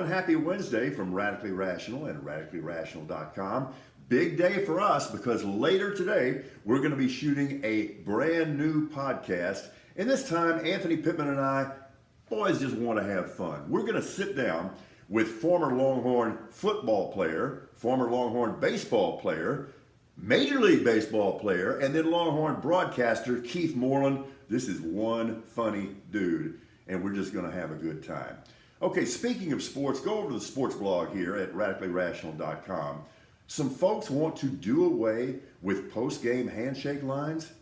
and happy Wednesday from Radically Rational and RadicallyRational.com. Big day for us because later today we're going to be shooting a brand new podcast. And this time, Anthony Pittman and I, boys, just want to have fun. We're going to sit down with former Longhorn football player, former Longhorn baseball player, Major League Baseball player, and then Longhorn broadcaster Keith Moreland. This is one funny dude, and we're just going to have a good time. Okay, speaking of sports, go over to the sports blog here at RadicallyRational.com. Some folks want to do away with post-game handshake lines.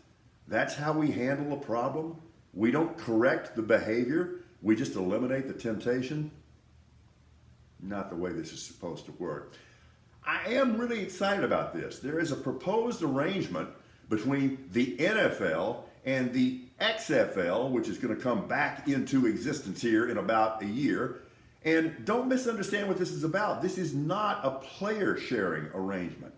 That's how we handle a problem. We don't correct the behavior. We just eliminate the temptation. Not the way this is supposed to work. I am really excited about this. There is a proposed arrangement between the NFL and the XFL, which is going to come back into existence here in about a year. And don't misunderstand what this is about. This is not a player sharing arrangement.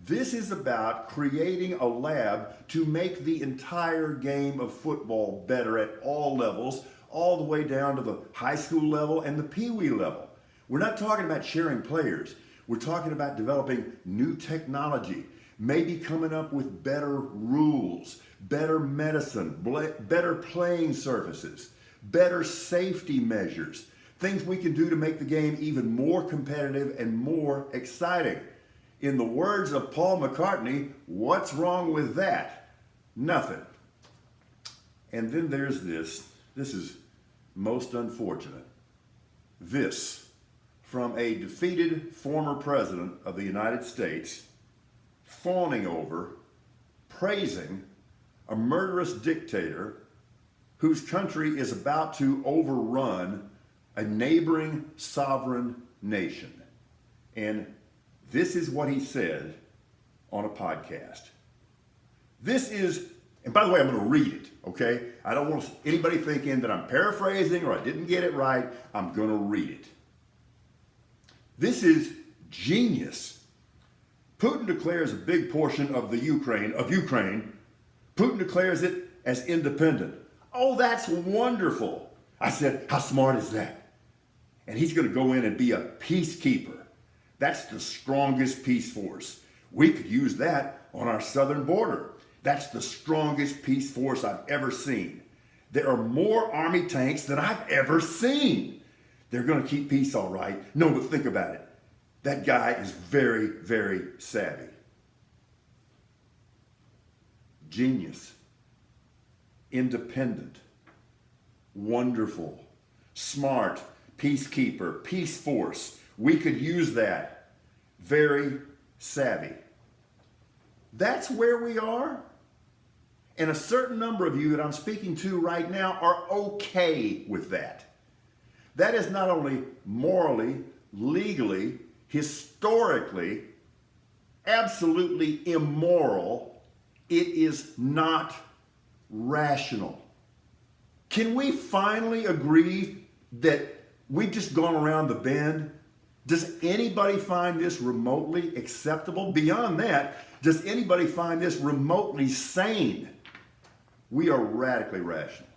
This is about creating a lab to make the entire game of football better at all levels, all the way down to the high school level and the peewee level. We're not talking about sharing players. We're talking about developing new technology, maybe coming up with better rules, better medicine, better playing surfaces, better safety measures, things we can do to make the game even more competitive and more exciting. In the words of Paul McCartney, what's wrong with that? Nothing. And then there's this. This is most unfortunate. This from a defeated former president of the United States fawning over, praising a murderous dictator whose country is about to overrun a neighboring sovereign nation. And this is what he said on a podcast. This is, and by the way, I'm going to read it, okay? I don't want anybody thinking that I'm paraphrasing or I didn't get it right. I'm going to read it. This is genius. Putin declares a big portion of Ukraine. Putin declares it as independent. Oh, that's wonderful. I said, how smart is that? And he's going to go in and be a peacekeeper. That's the strongest peace force. We could use that on our southern border. That's the strongest peace force I've ever seen. There are more army tanks than I've ever seen. They're going to keep peace all right. No, but think about it. That guy is very, very savvy. Genius. Independent. Wonderful. Smart. Peacekeeper. Peace force. We could use that. Very savvy. That's where we are. And a certain number of you that I'm speaking to right now are okay with that. That is not only morally, legally, historically, absolutely immoral. It is not rational. Can we finally agree that we've just gone around the bend? Does anybody find this remotely acceptable? Beyond that, does anybody find this remotely sane? We are radically rational.